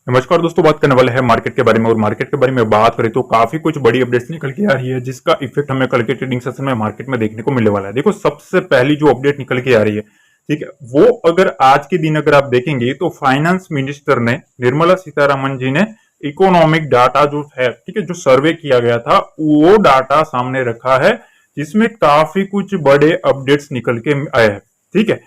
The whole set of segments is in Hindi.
नमस्कार दोस्तों, बात करने वाले हैं मार्केट के बारे में। और मार्केट के बारे में बात करें तो काफी कुछ बड़ी अपडेट्स निकल के आ रही है, जिसका इफेक्ट हमें कल के ट्रेडिंग सेशन में मार्केट में देखने को मिलने वाला है। देखो, सबसे पहली जो अपडेट निकल के आ रही है, ठीक है, वो अगर आज के दिन अगर आप देखेंगे तो फाइनेंस मिनिस्टर ने, निर्मला सीतारमण जी ने इकोनॉमिक डाटा जो है, ठीक है, जो सर्वे किया गया था वो डाटा सामने रखा है, जिसमें काफी कुछ बड़े अपडेट्स निकल के आए हैं। ठीक है,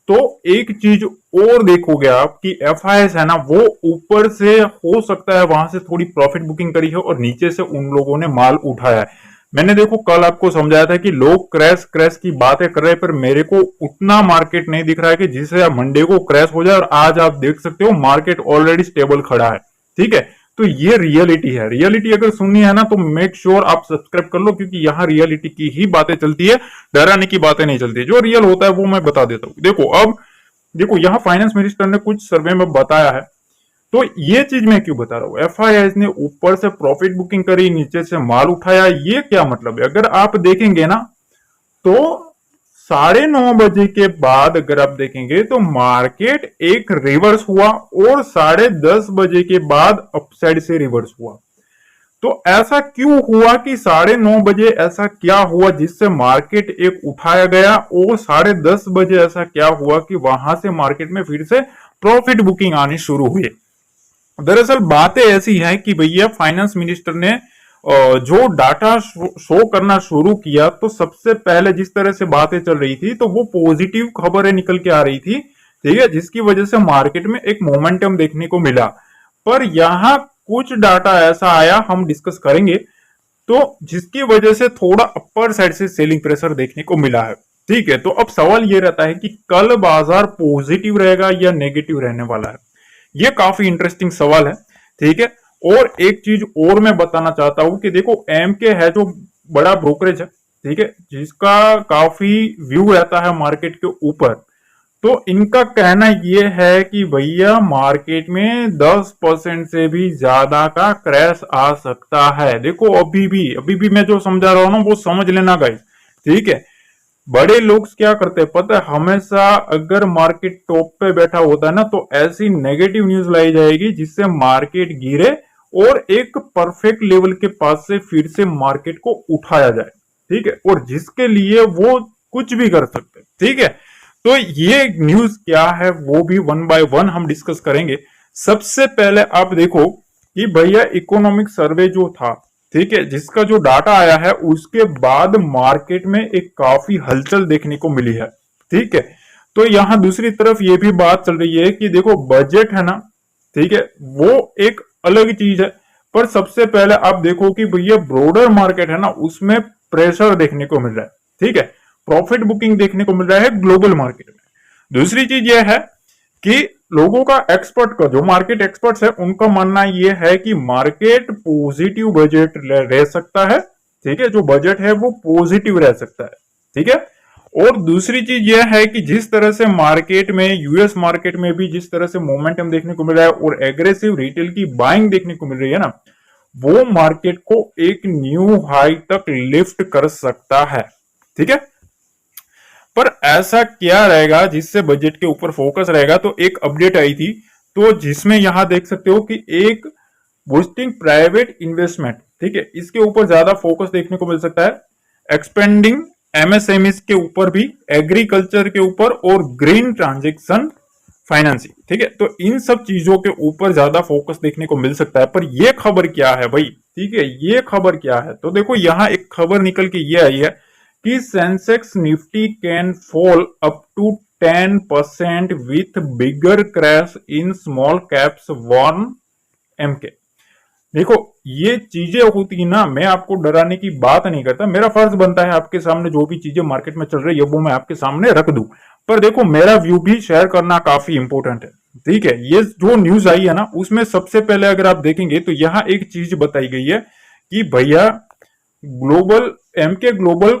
तो एक चीज और देखोगे आप कि एफआईएस है ना, वो ऊपर से हो सकता है वहां से थोड़ी प्रॉफिट बुकिंग करी है और नीचे से उन लोगों ने माल उठाया है। मैंने देखो कल आपको समझाया था कि लोग क्रैश क्रैश की बातें कर रहे हैं, पर मेरे को उतना मार्केट नहीं दिख रहा है कि जिससे मंडे को क्रैश हो जाए। और आज आप देख सकते हो मार्केट ऑलरेडी स्टेबल खड़ा है। ठीक है, तो ये रियलिटी है। रियलिटी अगर सुननी है ना तो मेक श्योर आप सब्सक्राइब कर लो, क्योंकि यहाँ रियलिटी की ही बातें चलती है, डराने की बातें नहीं चलती। जो रियल होता है वो मैं बता देता हूँ। देखो, अब देखो यहाँ फाइनेंस मिनिस्टर ने कुछ सर्वे में बताया है, तो ये चीज मैं क्यों बता रहा हूँ। एफआईआई ने ऊपर से प्रॉफिट बुकिंग करी, नीचे से माल उठाया, ये क्या मतलब है? अगर आप देखेंगे ना तो 9:30 बजे के बाद अगर आप देखेंगे तो मार्केट एक रिवर्स हुआ और 10:30 बजे के बाद अपसाइड से रिवर्स हुआ। तो ऐसा क्यों हुआ कि 9:30 बजे ऐसा क्या हुआ जिससे मार्केट एक उठाया गया, और 10:30 बजे ऐसा क्या हुआ कि वहां से मार्केट में फिर से प्रॉफिट बुकिंग आनी शुरू हुई। दरअसल बातें ऐसी हैं कि भैया फाइनेंस मिनिस्टर ने जो डाटा शो करना शुरू किया, तो सबसे पहले जिस तरह से बातें चल रही थी तो वो पॉजिटिव खबरें निकल के आ रही थी, ठीक है, जिसकी वजह से मार्केट में एक मोमेंटम देखने को मिला। पर यहां कुछ डाटा ऐसा आया, हम डिस्कस करेंगे, तो जिसकी वजह से थोड़ा अपर साइड से सेलिंग प्रेशर देखने को मिला है। ठीक है, तो अब सवाल ये रहता है कि कल बाजार पॉजिटिव रहेगा या नेगेटिव रहने वाला है। ये काफी इंटरेस्टिंग सवाल है। ठीक है, और एक चीज और मैं बताना चाहता हूं कि देखो, एम के है जो बड़ा ब्रोकरेज है, ठीक है, जिसका काफी व्यू रहता है मार्केट के ऊपर, तो इनका कहना यह है कि भैया मार्केट में 10% से भी ज्यादा का क्रैश आ सकता है। देखो, अभी भी मैं जो समझा रहा हूं ना वो समझ लेना गाइस। ठीक है, बड़े लोग क्या करते हैं पता है, हमेशा अगर मार्केट टॉप पे बैठा होता है ना तो ऐसी नेगेटिव न्यूज लाई जाएगी जिससे मार्केट गिरे और एक परफेक्ट लेवल के पास से फिर से मार्केट को उठाया जाए। ठीक है, और जिसके लिए वो कुछ भी कर सकते हैं। ठीक है, तो ये न्यूज क्या है वो भी वन बाय वन हम डिस्कस करेंगे। सबसे पहले आप देखो कि भैया इकोनॉमिक सर्वे जो था, ठीक है, जिसका जो डाटा आया है उसके बाद मार्केट में एक काफी हलचल देखने को मिली है। ठीक है, तो यहां दूसरी तरफ ये भी बात चल रही है कि देखो बजट है ना, ठीक है, वो एक अलग चीज है। पर सबसे पहले आप देखो कि भैया ब्रॉडर मार्केट है ना, उसमें प्रेशर देखने को मिल रहा है। ठीक है, प्रॉफिट बुकिंग देखने को मिल रहा है ग्लोबल मार्केट में। दूसरी चीज यह है कि लोगों का, एक्सपर्ट का, जो मार्केट एक्सपर्ट्स है उनका मानना यह है कि मार्केट पॉजिटिव बजट रह सकता है। ठीक है, जो बजट है वो पॉजिटिव रह सकता है। ठीक है, और दूसरी चीज यह है कि जिस तरह से मार्केट में, यूएस मार्केट में भी जिस तरह से मोमेंटम देखने को मिल रहा है और एग्रेसिव रिटेल की बाइंग देखने को मिल रही है ना, वो मार्केट को एक न्यू हाई तक लिफ्ट कर सकता है। ठीक है, पर ऐसा क्या रहेगा जिससे बजट के ऊपर फोकस रहेगा? तो एक अपडेट आई थी, तो जिसमें यहां देख सकते हो कि एक बूस्टिंग प्राइवेट इन्वेस्टमेंट, ठीक है, इसके ऊपर ज्यादा फोकस देखने को मिल सकता है। एक्सपेंडिंग एमएसएमई के ऊपर भी, एग्रीकल्चर के ऊपर, और ग्रीन ट्रांजेक्शन फाइनेंसिंग। ठीक है, तो इन सब चीजों के ऊपर ज्यादा फोकस देखने को मिल सकता है। पर यह खबर क्या है भाई? ठीक है, ये खबर क्या है? तो देखो यहां एक खबर निकल के ये आई है कि Sensex Nifty can fall up to 10% with bigger crash in small caps, one MK. देखो, ये चीजें होती ना, मैं आपको डराने की बात नहीं करता, मेरा फर्ज बनता है आपके सामने जो भी चीजें मार्केट में चल रही है वो मैं आपके सामने रख दूं। पर देखो, मेरा व्यू भी शेयर करना काफी इंपॉर्टेंट है। ठीक है, ये जो न्यूज आई है ना, उसमें सबसे पहले अगर आप देखेंगे तो यहां एक चीज बताई गई है कि भैया ग्लोबल, एमके ग्लोबल,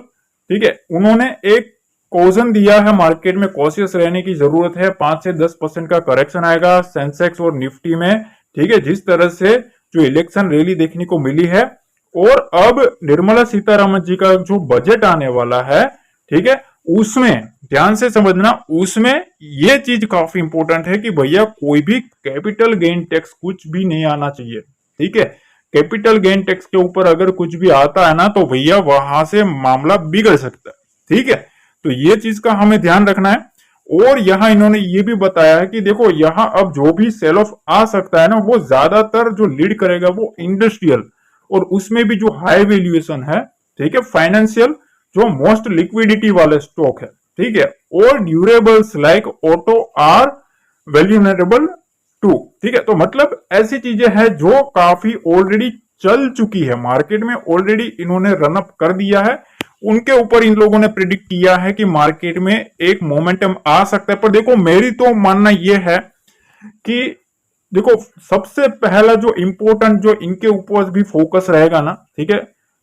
ठीक है, उन्होंने एक कॉजन दिया है मार्केट में कॉशियस रहने की जरूरत है। 5 से 10% का करेक्शन आएगा सेंसेक्स और निफ्टी में। ठीक है, जिस तरह से जो इलेक्शन रैली देखने को मिली है, और अब निर्मला सीतारमण जी का जो बजट आने वाला है, ठीक है, उसमें ध्यान से समझना, उसमें ये चीज काफी इंपॉर्टेंट है कि भैया कोई भी कैपिटल गेन टैक्स कुछ भी नहीं आना चाहिए। ठीक है, कैपिटल गेन टैक्स के ऊपर अगर कुछ भी आता है ना तो भैया वहां से मामला बिगड़ सकता है। ठीक है, तो ये चीज का हमें ध्यान रखना है। और यहाँ इन्होंने ये भी बताया है कि देखो यहाँ अब जो भी सेल ऑफ आ सकता है ना, वो ज्यादातर जो लीड करेगा वो इंडस्ट्रियल, और उसमें भी जो हाई वैल्यूएशन है, ठीक है, फाइनेंशियल, जो मोस्ट लिक्विडिटी वाले स्टॉक है, ठीक है, और durables like auto are vulnerable too. ठीक है, तो मतलब ऐसी चीजें हैं जो काफी ऑलरेडी चल चुकी है मार्केट में, ऑलरेडी इन्होंने रनअप कर दिया है, उनके ऊपर इन लोगों ने प्रिडिक्ट किया है कि मार्केट में एक मोमेंटम आ सकता है। पर देखो मेरी तो मानना यह है कि देखो सबसे पहला जो इंपॉर्टेंट जो इनके ऊपर भी फोकस रहेगा ना, ठीक है,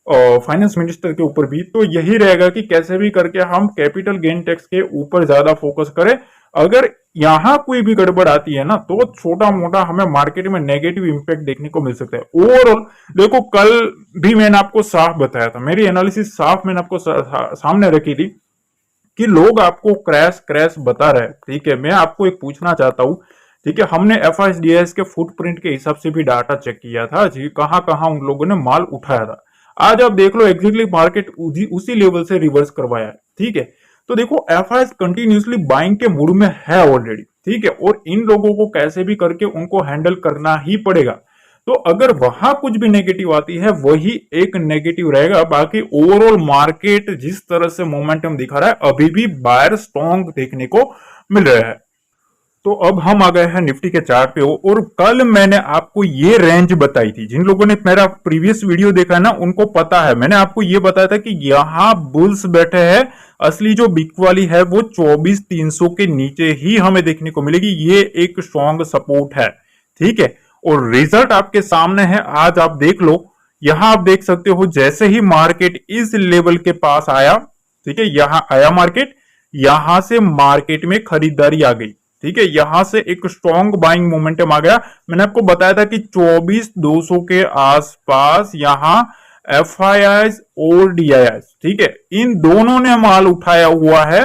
फाइनेंस मिनिस्टर के ऊपर भी, तो यही रहेगा कि कैसे भी करके हम कैपिटल गेन टैक्स के ऊपर ज्यादा फोकस करें। अगर यहां कोई भी गड़बड़ आती है ना तो छोटा मोटा हमें मार्केट में नेगेटिव इंपैक्ट देखने को मिल सकता है। ओवरऑल देखो कल भी मैंने आपको साफ बताया था, मेरी एनालिसिस साफ मैंने आपको सामने रखी थी कि लोग आपको क्रैश क्रैश बता रहे हैं। ठीक है, मैं आपको एक पूछना चाहता हूं, ठीक है, हमने एफआईडीएस के फुटप्रिंट के हिसाब से भी डाटा चेक किया था जी, कहां कहां उन लोगों ने माल उठाया था। आज आप देख लो एग्जैक्टली मार्केट उसी लेवल से रिवर्स करवाया है। ठीक है, तो देखो एफआईएस कंटिन्यूसली बाइंग के मूड में है ऑलरेडी। ठीक है, और इन लोगों को कैसे भी करके उनको हैंडल करना ही पड़ेगा। तो अगर वहां कुछ भी नेगेटिव आती है वही एक नेगेटिव रहेगा, बाकी ओवरऑल मार्केट जिस तरह से मोमेंटम दिखा रहा है अभी भी बायर स्ट्रॉन्ग देखने को मिल रहा है। तो अब हम आ गए हैं निफ्टी के चार्ट पे। और कल मैंने आपको ये रेंज बताई थी, जिन लोगों ने मेरा प्रीवियस वीडियो देखा है ना उनको पता है, मैंने आपको ये बताया था कि यहां बुल्स बैठे हैं, असली जो बिग वाली है वो 24,300 के नीचे ही हमें देखने को मिलेगी। ये एक स्ट्रॉन्ग सपोर्ट है। ठीक है, और रिजल्ट आपके सामने है, आज आप देख लो, यहां आप देख सकते हो जैसे ही मार्केट इस लेवल के पास आया, ठीक है, यहां आया मार्केट, यहां से मार्केट में खरीदारी आ गई। ठीक है, यहां से एक स्ट्रॉन्ग बाइंग मोमेंटम आ गया। मैंने आपको बताया था कि 24,200 के आसपास यहां एफआईआईस और डीआईआईस, ठीक है, इन दोनों ने माल उठाया हुआ है।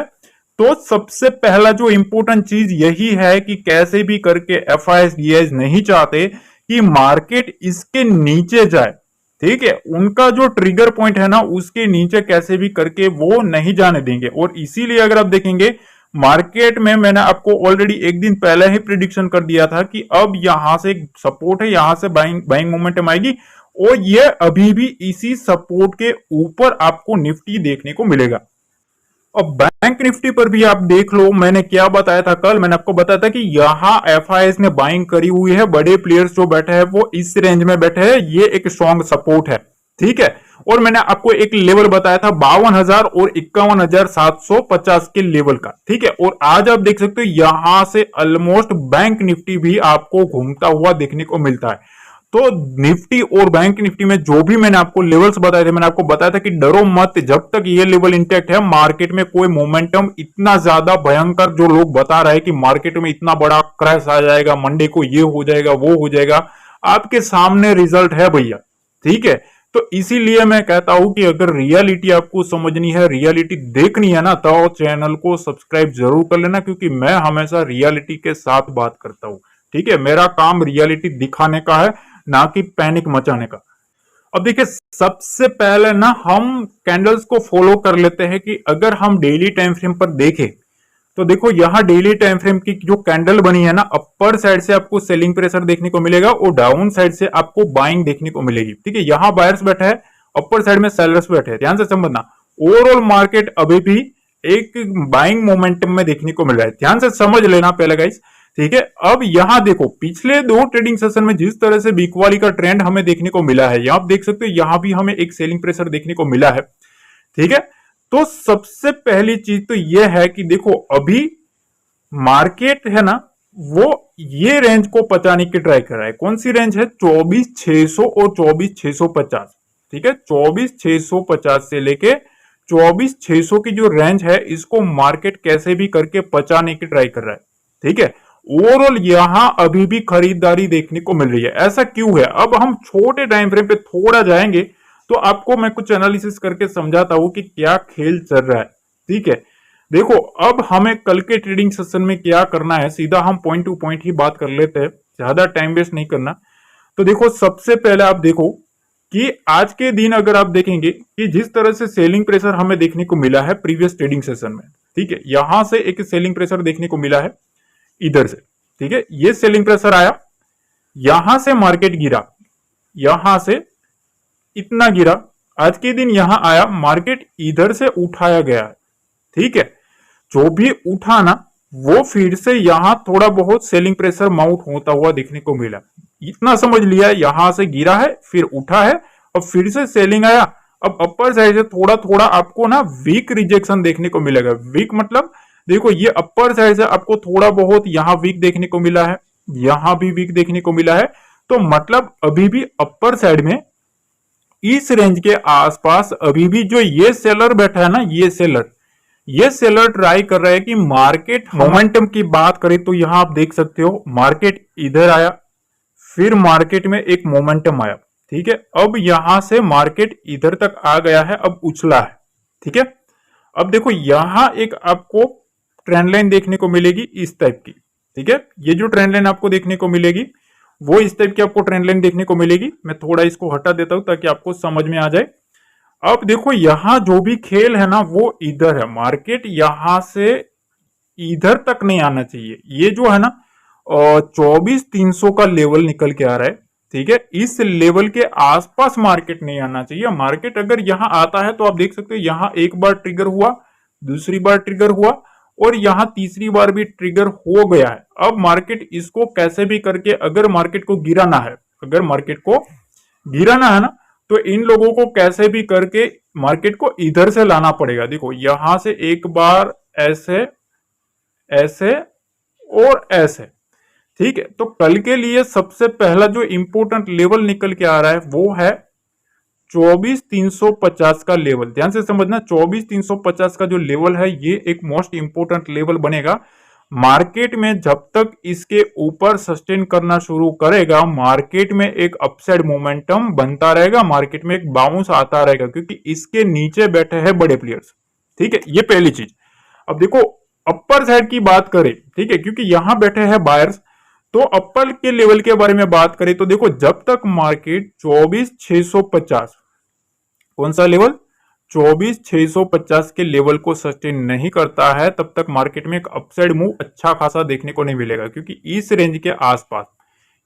तो सबसे पहला जो इंपॉर्टेंट चीज यही है कि कैसे भी करके एफआईआईस डीआईआईस नहीं चाहते कि मार्केट इसके नीचे जाए। ठीक है, उनका जो ट्रिगर पॉइंट है ना उसके नीचे कैसे भी करके वो नहीं जाने देंगे। और इसीलिए अगर आप देखेंगे मार्केट में, मैंने आपको ऑलरेडी एक दिन पहले ही प्रिडिक्शन कर दिया था कि अब यहां से सपोर्ट है, यहां से बाइंग मोमेंटम आएगी, और ये अभी भी इसी सपोर्ट के ऊपर आपको निफ्टी देखने को मिलेगा। अब बैंक निफ्टी पर भी आप देख लो, मैंने क्या बताया था कल, मैंने आपको बताया था कि यहां एफआईएस ने बाइंग करी हुई है, बड़े प्लेयर्स जो बैठे हैं वो इस रेंज में बैठे हैं, ये एक स्ट्रॉन्ग सपोर्ट है। ठीक है, और मैंने आपको एक लेवल बताया था 52,000 और 51,750 के लेवल का। ठीक है, और आज आप देख सकते हो यहां से ऑलमोस्ट बैंक निफ्टी भी आपको घूमता हुआ देखने को मिलता है। तो निफ्टी और बैंक निफ्टी में जो भी मैंने आपको लेवल्स बताए थे, मैंने आपको बताया था कि डरो मत, जब तक ये लेवल इंटैक्ट है मार्केट में कोई मोमेंटम इतना ज्यादा भयंकर जो लोग बता रहे हैं कि मार्केट में इतना बड़ा क्रैश आ जाएगा, मंडे को ये हो जाएगा वो हो जाएगा, आपके सामने रिजल्ट है भैया। ठीक है, तो इसीलिए मैं कहता हूं कि अगर रियलिटी आपको समझनी है, रियलिटी देखनी है ना, तो चैनल को सब्सक्राइब जरूर कर लेना, क्योंकि मैं हमेशा रियलिटी के साथ बात करता हूं। ठीक है, मेरा काम रियलिटी दिखाने का है, ना कि पैनिक मचाने का। अब देखिए सबसे पहले ना हम कैंडल्स को फॉलो कर लेते हैं कि अगर हम डेली टाइम फ्रेम पर देखें तो देखो यहां डेली टाइम फ्रेम की जो कैंडल बनी है ना, अपर साइड से आपको सेलिंग प्रेशर देखने को मिलेगा और डाउन साइड से आपको बाइंग देखने को मिलेगी। ठीक है, यहां बायर्स बैठे हैं, अपर साइड में सेलर्स बैठे हैं। ध्यान से समझना, ओवरऑल मार्केट अभी भी एक बाइंग मोमेंटम में देखने को मिल रहा है, ध्यान से समझ लेना पहले गाइस। ठीक है, अब यहां देखो पिछले दो ट्रेडिंग सेशन में जिस तरह से बिकवाली का ट्रेंड हमें देखने को मिला है, यहां आप देख सकते हो यहां भी हमें एक सेलिंग प्रेशर देखने को मिला है। ठीक है, तो सबसे पहली चीज तो यह है कि देखो अभी मार्केट है ना वो ये रेंज को पचाने की ट्राई कर रहा है। कौन सी रेंज है? 24,600 और 24,650। ठीक है, 24,650 से लेके 24,600 की जो रेंज है इसको मार्केट कैसे भी करके पचाने की ट्राई कर रहा है। ठीक है, ओवरऑल यहां अभी भी खरीदारी देखने को मिल रही है। ऐसा क्यों है? अब हम छोटे टाइम फ्रेम पे थोड़ा जाएंगे तो आपको मैं कुछ एनालिसिस करके समझाता हूं कि क्या खेल चल रहा है। ठीक है, देखो अब हमें कल के ट्रेडिंग सेशन में क्या करना है, सीधा हम पॉइंट टू पॉइंट ही बात कर लेते हैं, ज्यादा टाइम वेस्ट नहीं करना। तो देखो सबसे पहले आप देखो कि आज के दिन अगर आप देखेंगे कि जिस तरह से सेलिंग प्रेशर हमें देखने को मिला है प्रीवियस ट्रेडिंग सेशन में, ठीक है, यहां से एक सेलिंग प्रेशर देखने को मिला है इधर से, ठीक है, ये सेलिंग प्रेशर आया, यहां से मार्केट गिरा, यहां से इतना गिरा, आज के दिन यहां आया, मार्केट इधर से उठाया गया है, ठीक है, जो भी उठा ना वो फिर से यहां थोड़ा बहुत सेलिंग प्रेशर माउंट होता हुआ देखने को मिला, इतना समझ लिया, यहां से गिरा है फिर उठा है और फिर से सेलिंग आया। अब अपर साइड से थोड़ा थोड़ा आपको ना वीक रिजेक्शन देखने को मिलेगा, वीक मतलब देखो ये अपर साइड से आपको थोड़ा बहुत यहां वीक देखने को मिला है, यहां भी वीक देखने को मिला है, तो मतलब अभी भी अपर साइड में इस रेंज के आसपास अभी भी जो ये सेलर बैठा है ना, ये सेलर ट्राई कर रहा है कि मार्केट मोमेंटम की बात करें तो यहां आप देख सकते हो मार्केट इधर आया, फिर मार्केट में एक मोमेंटम आया, ठीक है, अब यहां से मार्केट इधर तक आ गया है, अब उछला है, ठीक है। अब देखो यहां एक आपको ट्रेंड लाइन देखने को मिलेगी इस टाइप की, ठीक है, ये जो ट्रेंड लाइन आपको देखने को मिलेगी वो इस टाइप की आपको ट्रेंड लाइन देखने को मिलेगी। मैं थोड़ा इसको हटा देता हूं ताकि आपको समझ में आ जाए। अब देखो यहां जो भी खेल है ना वो इधर है, मार्केट यहां से इधर तक नहीं आना चाहिए, ये जो है ना 24,300 का लेवल निकल के आ रहा है, ठीक है, इस लेवल के आसपास मार्केट नहीं आना चाहिए। मार्केट अगर यहां आता है तो आप देख सकते हो यहां एक बार ट्रिगर हुआ, दूसरी बार ट्रिगर हुआ और यहां तीसरी बार भी ट्रिगर हो गया है। अब मार्केट इसको कैसे भी करके अगर मार्केट को गिराना है, अगर मार्केट को गिराना है ना तो इन लोगों को कैसे भी करके मार्केट को इधर से लाना पड़ेगा। देखो यहां से एक बार ऐसे ऐसे और ऐसे, ठीक है, तो कल के लिए सबसे पहला जो इंपोर्टेंट लेवल निकल के आ रहा है वो है 24,350 का लेवल। ध्यान से समझना, 24,350 का जो लेवल है ये एक मोस्ट इंपोर्टेंट लेवल बनेगा। मार्केट में जब तक इसके ऊपर सस्टेन करना शुरू करेगा, मार्केट में एक अपसाइड मोमेंटम बनता रहेगा, मार्केट में एक बाउंस आता रहेगा, क्योंकि इसके नीचे बैठे हैं बड़े प्लेयर्स, ठीक है, ये पहली चीज। अब देखो अपर साइड की बात करें, ठीक है, क्योंकि यहां बैठे हैं बायर्स, तो अपर के लेवल के बारे में बात करें तो देखो जब तक मार्केट 24,650, कौन सा लेवल, 24,650 के लेवल को सस्टेन नहीं करता है तब तक मार्केट में एक अपसाइड मूव अच्छा खासा देखने को नहीं मिलेगा, क्योंकि इस रेंज के आसपास,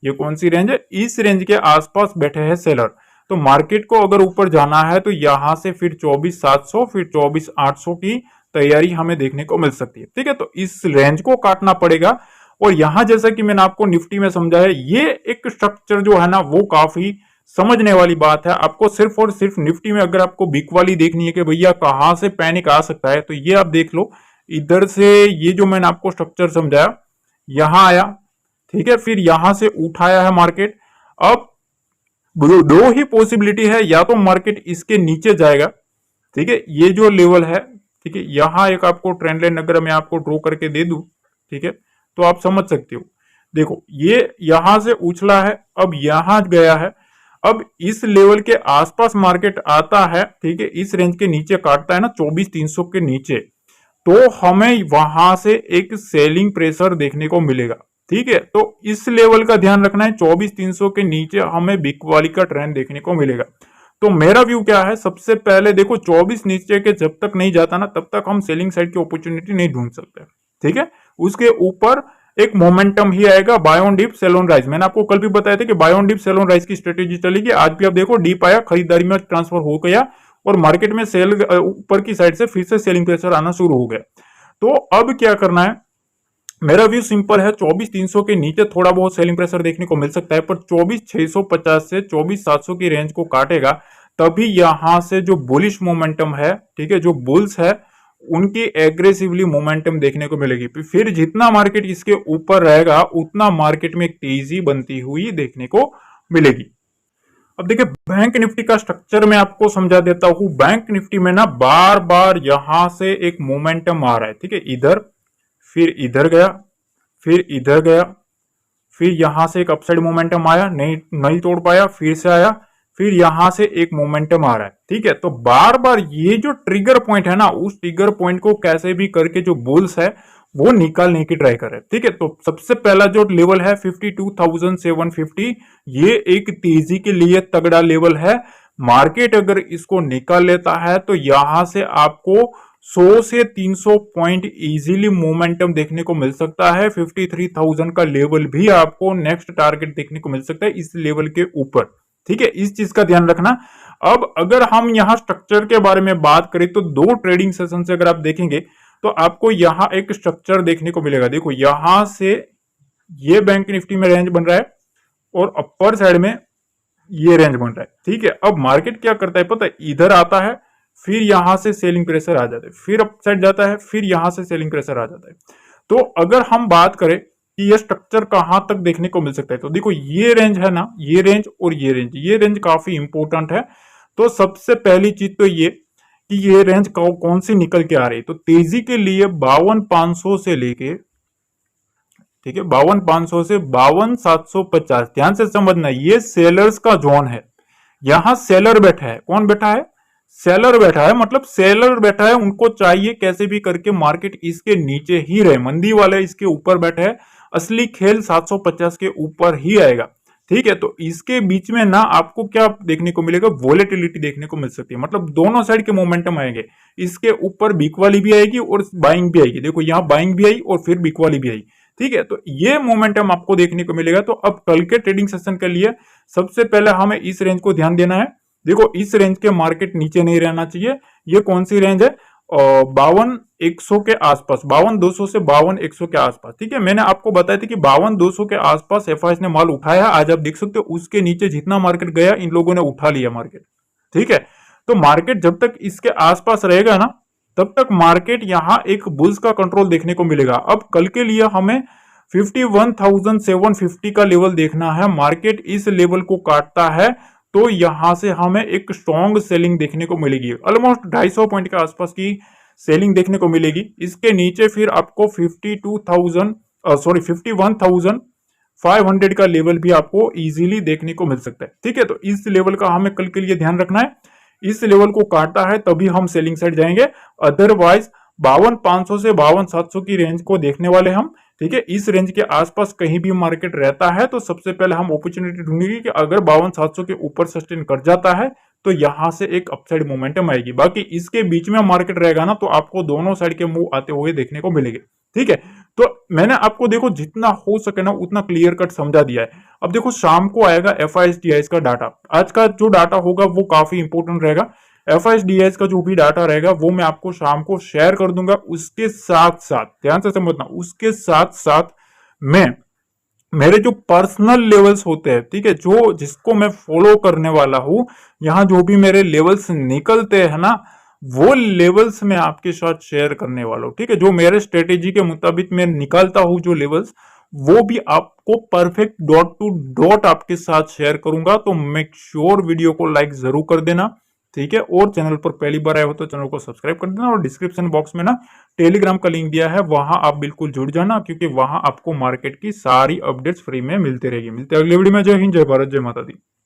ये कौन सी रेंज है, इस रेंज के आसपास बैठे हैं सेलर। तो मार्केट को अगर ऊपर जाना है तो यहां से फिर 24,700 फिर 24,800 की तैयारी हमें देखने को मिल सकती है, ठीक है, तो इस रेंज को काटना पड़ेगा। और यहां जैसा कि मैंने आपको निफ्टी में समझा है, ये एक स्ट्रक्चर जो है ना वो काफी समझने वाली बात है। आपको सिर्फ और सिर्फ निफ्टी में अगर आपको बिग वाली देखनी है कि भैया कहां से पैनिक आ सकता है, तो ये आप देख लो, इधर से ये जो मैंने आपको स्ट्रक्चर समझाया, यहां आया, ठीक है, फिर यहां से उठाया है मार्केट। अब दो ही पॉसिबिलिटी है, या तो मार्केट इसके नीचे जाएगा, ठीक है, ये जो लेवल है, ठीक है, यहां एक आपको ट्रेंड लाइन अगर मैं आपको ड्रॉ करके दे दूं, ठीक है, तो आप समझ सकते हो। देखो ये यहां से उछला है, अब यहां गया है, अब इस लेवल के आसपास मार्केट आता है, ठीक है, इस रेंज के नीचे काटता है ना 24,300 के नीचे, तो हमें वहां से एक सेलिंग प्रेशर देखने को मिलेगा, ठीक है, तो इस लेवल का ध्यान रखना है, 24,300 के नीचे हमें बिग वाली का ट्रेंड देखने को मिलेगा। तो मेरा व्यू क्या है, सबसे पहले देखो 24 नीचे के जब तक नहीं जाता ना तब तक हम सेलिंग साइड की अपॉर्चुनिटी नहीं ढूंढ सकते, ठीक है, उसके ऊपर एक मोमेंटम ही आएगा, buy on dip sell on rise. मैंने आपको कल भी बताया था कि buy on dip sell on rise की स्ट्रेटेजी चलेगी, आज भी आप देखो डीप आया, खरीदारी में ट्रांसफर हो गया और मार्केट में सेल ऊपर की साइड से फिर से सेलिंग प्रेशर आना शुरू हो गया। तो अब क्या करना है, मेरा व्यू सिंपल है, 24,300 के नीचे थोड़ा बहुत सेलिंग प्रेशर देखने को मिल सकता है, पर 24,650 से 24,700 की रेंज को काटेगा तभी यहां से जो बुलिश मोमेंटम है, ठीक है, जो बुल्स है उनकी एग्रेसिवली मोमेंटम देखने को मिलेगी। फिर जितना मार्केट इसके ऊपर रहेगा उतना मार्केट में एक तेजी बनती हुई देखने को मिलेगी। अब देखिए बैंक निफ्टी का स्ट्रक्चर मैं आपको समझा देता हूं। बैंक निफ्टी में ना बार बार यहां से एक मोमेंटम आ रहा है, ठीक है, इधर, फिर इधर गया, फिर इधर गया, फिर यहां से एक अपसाइड मोमेंटम आया, नहीं तोड़ पाया, फिर से आया, फिर यहां से एक मोमेंटम आ रहा है, ठीक है। तो बार बार ये जो ट्रिगर पॉइंट है ना, उस ट्रिगर पॉइंट को कैसे भी करके जो बुल्स है वो निकालने की ट्राई कर रहे हैं, ठीक है। तो सबसे पहला जो लेवल है 52,750, ये एक तेजी के लिए तगड़ा लेवल है। मार्केट अगर इसको निकाल लेता है तो यहां से आपको 100 से 300 पॉइंट इजीली मोमेंटम देखने को मिल सकता है। 53,000 का लेवल भी आपको नेक्स्ट टारगेट देखने को मिल सकता है इस लेवल के ऊपर, ठीक है। इस चीज का ध्यान रखना। अब अगर हम यहां स्ट्रक्चर के बारे में बात करें तो दो ट्रेडिंग सेशन से अगर आप देखेंगे तो आपको यहां एक स्ट्रक्चर देखने को मिलेगा। देखो यहां से ये बैंक निफ्टी में रेंज बन रहा है और अपर साइड में ये रेंज बन रहा है, ठीक है। अब मार्केट क्या करता है पता है, इधर आता है, फिर यहां से सेलिंग प्रेशर आ जाता है, फिर अप साइड जाता है, फिर यहां से सेलिंग प्रेशर आ जाता है। तो अगर हम बात करें कि ये स्ट्रक्चर कहां तक देखने को मिल सकता है, तो देखो ये रेंज है ना, ये रेंज और ये रेंज काफी इंपॉर्टेंट है। तो सबसे पहली चीज तो ये कि ये रेंज कौन सी निकल के आ रही है, तो तेजी के लिए 52,500 से लेके, ठीक है, 52,500 से 52,750, ध्यान से समझना, ये सेलर्स का जोन है। यहां सेलर बैठा है, कौन बैठा है, सेलर बैठा है, मतलब सेलर बैठा है, उनको चाहिए कैसे भी करके मार्केट इसके नीचे ही रहे, मंदी वाले इसके ऊपर बैठे हैं, असली खेल 750 के ऊपर ही आएगा, ठीक है। तो इसके बीच में ना आपको क्या देखने को मिलेगा, वोलेटिलिटी देखने को मिल सकती है, मतलब दोनों साइड के मोमेंटम आएंगे, इसके ऊपर बिक वाली भी आएगी और बाइंग भी आएगी। देखो यहां बाइंग भी आई और फिर बिक वाली भी आई, ठीक है। तो ये मोमेंटम आपको देखने को मिलेगा। तो अब कल के ट्रेडिंग सेशन के लिए सबसे पहले हमें इस रेंज को ध्यान देना है। देखो इस रेंज के मार्केट नीचे नहीं रहना चाहिए। ये कौन सी रेंज है, 52,100 के आसपास, 52,200 से 52,100 के आसपास, ठीक है। मैंने आपको बताया था कि 52,200 के आसपास एफआईएस ने माल उठाया, आज आप देख सकते हो उसके नीचे जितना मार्केट गया इन लोगों ने उठा लिया मार्केट, ठीक है। तो मार्केट जब तक इसके आसपास रहेगा ना, तब तक मार्केट यहां एक बुल्स का कंट्रोल देखने को मिलेगा। अब कल के लिए हमें 51,750 का लेवल देखना है। मार्केट इस लेवल को काटता है तो यहां से हमें एक स्ट्रॉन्ग सेलिंग देखने को मिलेगी, ऑलमोस्ट 250 पॉइंट के आसपास की सेलिंग देखने को मिलेगी। इसके नीचे फिर आपको 51,500 का लेवल भी आपको इजीली देखने को मिल सकता है, ठीक है। तो इस लेवल का हमें कल के लिए ध्यान रखना है, इस लेवल को काटता है तभी हम सेलिंग साइड जाएंगे, अदरवाइज 52,500 से 52,700 की रेंज को देखने वाले हम, ठीक है। इस रेंज के आसपास कहीं भी मार्केट रहता है तो सबसे पहले हम अपॉर्चुनिटी ढूंढेंगे कि अगर 52,700 के ऊपर सस्टेन कर जाता है तो यहां से एक अपसाइड मोमेंटम आएगी। बाकी इसके बीच में मार्केट रहेगा ना तो आपको दोनों साइड के मूव आते हुए देखने को मिलेंगे, ठीक है। तो मैंने आपको देखो जितना हो सके ना उतना क्लियर कट समझा दिया है। अब देखो शाम को आएगा एफआईएस का डाटा, आज का जो डाटा होगा वो काफी इंपोर्टेंट रहेगा। एफआईएस का जो भी डाटा रहेगा वो मैं आपको शाम को शेयर कर दूंगा। उसके साथ साथ ध्यान से समझना, उसके साथ साथ मैं मेरे जो पर्सनल लेवल्स होते हैं, ठीक है, जो जिसको मैं फॉलो करने वाला हूं, यहां जो भी मेरे लेवल्स निकलते हैं ना, वो लेवल्स मैं आपके साथ शेयर करने वाला हूं, ठीक है। जो मेरे स्ट्रेटेजी के मुताबिक मैं निकालता हूं जो लेवल्स, वो भी आपको परफेक्ट डॉट टू डॉट आपके साथ शेयर करूंगा। तो मेक श्योर वीडियो को लाइक जरूर कर देना, ठीक है। और चैनल पर पहली बार आए हो तो चैनल को सब्सक्राइब कर देना, और डिस्क्रिप्शन बॉक्स में ना टेलीग्राम का लिंक दिया है, वहां आप बिल्कुल जुड़ जाना, क्योंकि वहां आपको मार्केट की सारी अपडेट्स फ्री में मिलती रहेगी। मिलते हैं अगले वीडियो में। जय हिंद, जय भारत, जय माता दी।